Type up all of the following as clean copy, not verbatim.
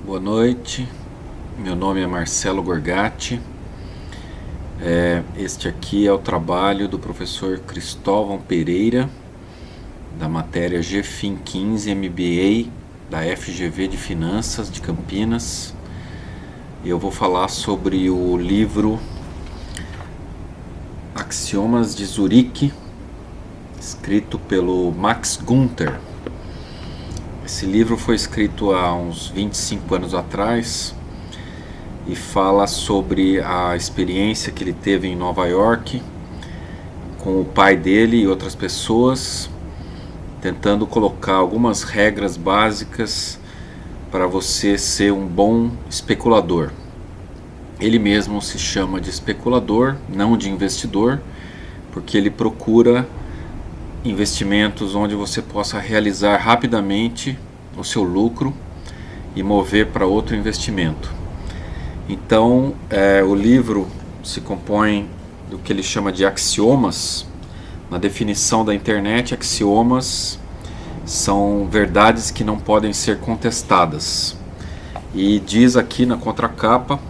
Boa noite, meu nome é Marcelo Gorgatti. Este aqui é o trabalho do professor Cristóvão Pereira, da matéria GFIN 15 MBA da FGV de Finanças de Campinas. Eu vou falar sobre o livro Axiomas de Zurique, escrito pelo Max Gunther. Esse livro foi escrito há uns 25 anos atrás e fala sobre a experiência que ele teve em Nova York com o pai dele e outras pessoas, tentando colocar algumas regras básicas para você ser um bom especulador. Ele mesmo se chama de especulador, não de investidor, porque ele procura investimentos onde você possa realizar rapidamente o seu lucro e mover para outro investimento. Então, o livro se compõe do que ele chama de axiomas. Na definição da internet, axiomas são verdades que não podem ser contestadas. E diz aqui na contracapa,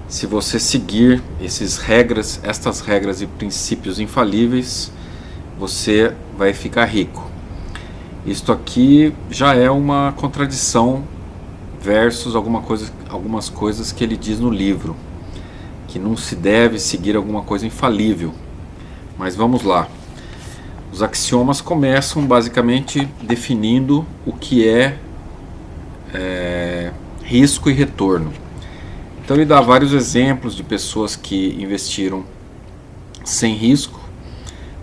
se você seguir estas regras e princípios infalíveis, você vai ficar rico. Isto aqui já é uma contradição versus algumas coisas que ele diz no livro, que não se deve seguir alguma coisa infalível. Mas vamos lá. Os axiomas começam basicamente definindo o que é risco e retorno. Então ele dá vários exemplos de pessoas que investiram sem risco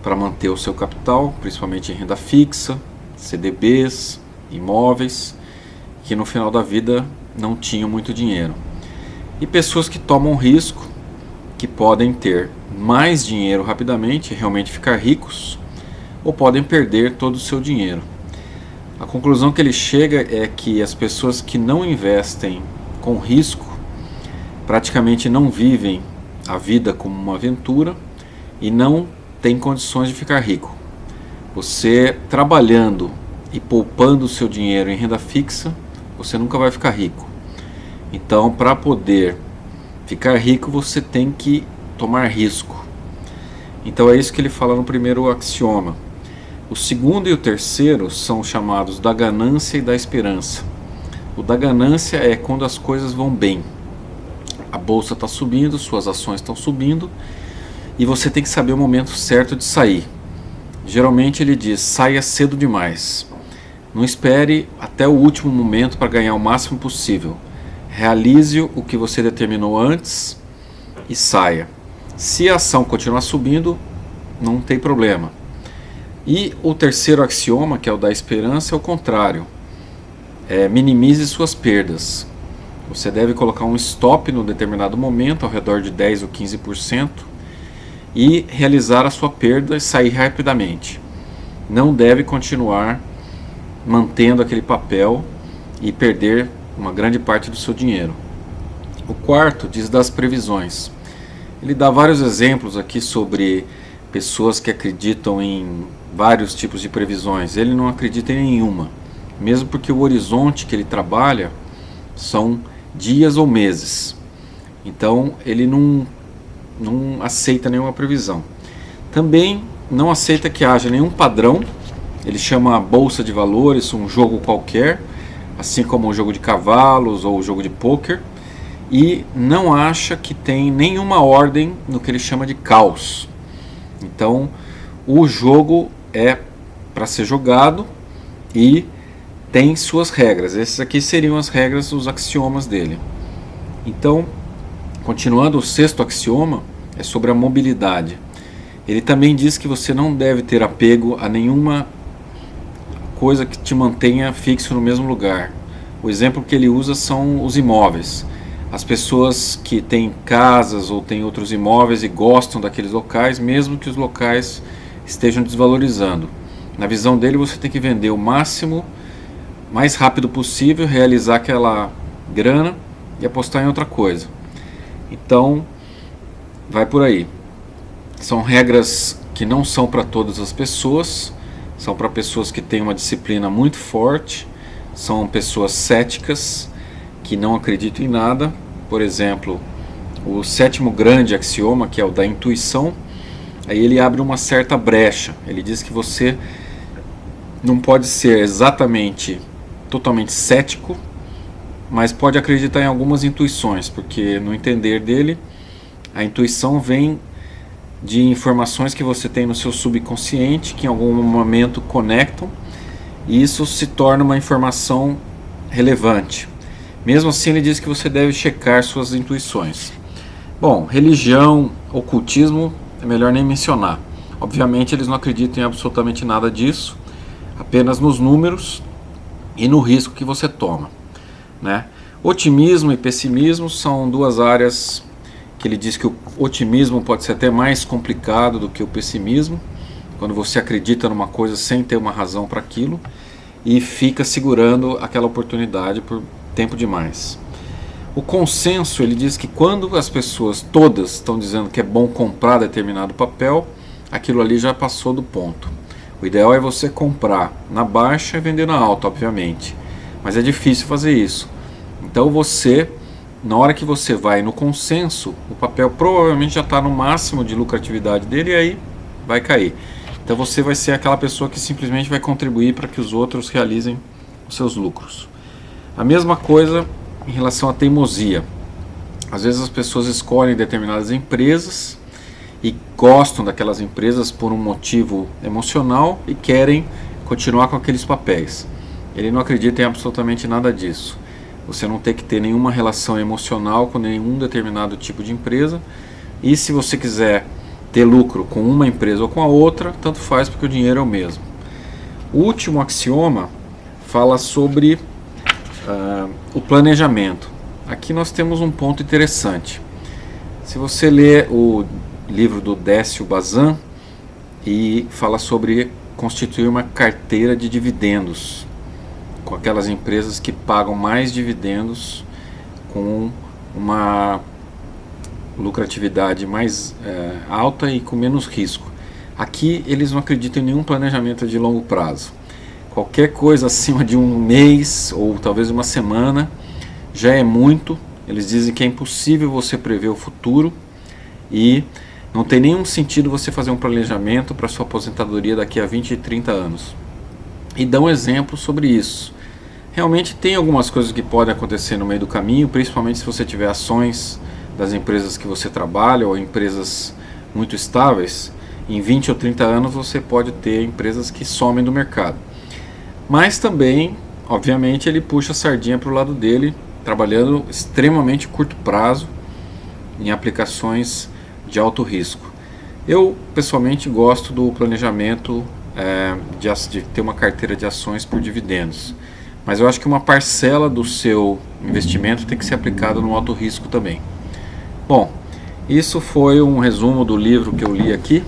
para manter o seu capital, principalmente em renda fixa, CDBs, imóveis, que no final da vida não tinham muito dinheiro. E pessoas que tomam risco, que podem ter mais dinheiro rapidamente, realmente ficar ricos, ou podem perder todo o seu dinheiro. A conclusão que ele chega é que as pessoas que não investem com risco praticamente não vivem a vida como uma aventura e não tem condições de ficar rico. Você trabalhando e poupando o seu dinheiro em renda fixa, você nunca vai ficar rico. Então, para poder ficar rico, você tem que tomar risco. Então é isso que ele fala no primeiro axioma. O segundo e o terceiro são chamados da ganância e da esperança. O da ganância é quando as coisas vão bem. A bolsa está subindo, suas ações estão subindo, e você tem que saber o momento certo de sair. Geralmente ele diz, saia cedo demais. Não espere até o último momento para ganhar o máximo possível. Realize o que você determinou antes e saia. Se a ação continuar subindo, não tem problema. E o terceiro axioma, que é o da esperança, é o contrário. Minimize suas perdas. Você deve colocar um stop no determinado momento, ao redor de 10 ou 15%, e realizar a sua perda e sair rapidamente. Não deve continuar mantendo aquele papel e perder uma grande parte do seu dinheiro. O quarto diz das previsões. Ele dá vários exemplos aqui sobre pessoas que acreditam em vários tipos de previsões. Ele não acredita em nenhuma, mesmo porque o horizonte que ele trabalha são dias ou meses. Então ele não aceita nenhuma previsão. Também não aceita que haja nenhum padrão. Ele chama a bolsa de valores um jogo qualquer, assim como o jogo de cavalos ou o jogo de pôquer, e não acha que tem nenhuma ordem no que ele chama de caos. Então o jogo é para ser jogado e tem suas regras. Essas aqui seriam as regras, os axiomas dele. Então, continuando, o sexto axioma é sobre a mobilidade. Ele também diz que você não deve ter apego a nenhuma coisa que te mantenha fixo no mesmo lugar. O exemplo que ele usa são os imóveis. As pessoas que têm casas ou têm outros imóveis e gostam daqueles locais, mesmo que os locais estejam desvalorizando. Na visão dele, você tem que vender o máximo, mais rápido possível, realizar aquela grana e apostar em outra coisa. Então, vai por aí. São regras que não são para todas as pessoas, são para pessoas que têm uma disciplina muito forte, são pessoas céticas, que não acreditam em nada. Por exemplo, o sétimo grande axioma, que é o da intuição, aí ele abre uma certa brecha. Ele diz que você não pode ser exatamente totalmente cético, mas pode acreditar em algumas intuições, porque no entender dele, a intuição vem de informações que você tem no seu subconsciente, que em algum momento conectam, e isso se torna uma informação relevante. Mesmo assim, ele diz que você deve checar suas intuições. Bom, religião, ocultismo, é melhor nem mencionar. Obviamente eles não acreditam em absolutamente nada disso, apenas nos números e no risco que você toma, né? Otimismo e pessimismo são duas áreas que ele diz que o otimismo pode ser até mais complicado do que o pessimismo, quando você acredita numa coisa sem ter uma razão para aquilo e fica segurando aquela oportunidade por tempo demais. O consenso, ele diz que quando as pessoas todas estão dizendo que é bom comprar determinado papel, aquilo ali já passou do ponto. O ideal é você comprar na baixa e vender na alta, obviamente, mas é difícil fazer isso. Então você, na hora que você vai no consenso, o papel provavelmente já está no máximo de lucratividade dele e aí vai cair. Então você vai ser aquela pessoa que simplesmente vai contribuir para que os outros realizem os seus lucros. A mesma coisa em relação à teimosia. Às vezes as pessoas escolhem determinadas empresas e gostam daquelas empresas por um motivo emocional e querem continuar com aqueles papéis. Ele não acredita em absolutamente nada disso. Você não tem que ter nenhuma relação emocional com nenhum determinado tipo de empresa, e se você quiser ter lucro com uma empresa ou com a outra, tanto faz, porque o dinheiro é o mesmo. O último axioma fala sobre o planejamento. Aqui nós temos um ponto interessante. Se você ler o livro do Décio Bazan, e fala sobre constituir uma carteira de dividendos, com aquelas empresas que pagam mais dividendos com uma lucratividade mais alta e com menos risco. Aqui eles não acreditam em nenhum planejamento de longo prazo. Qualquer coisa acima de um mês ou talvez uma semana já é muito. Eles dizem que é impossível você prever o futuro e não tem nenhum sentido você fazer um planejamento para sua aposentadoria daqui a 20 e 30 anos. E dão exemplos sobre isso. Realmente tem algumas coisas que podem acontecer no meio do caminho, principalmente se você tiver ações das empresas que você trabalha ou empresas muito estáveis. Em 20 ou 30 anos você pode ter empresas que somem do mercado. Mas também, obviamente, ele puxa a sardinha para o lado dele, trabalhando extremamente curto prazo em aplicações de alto risco. Eu, pessoalmente, gosto do planejamento de ter uma carteira de ações por dividendos. Mas eu acho que uma parcela do seu investimento tem que ser aplicada no alto risco também. Bom, isso foi um resumo do livro que eu li aqui,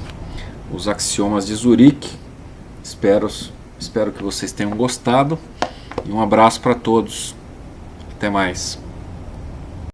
Os Axiomas de Zurique. Espero que vocês tenham gostado e um abraço para todos. Até mais.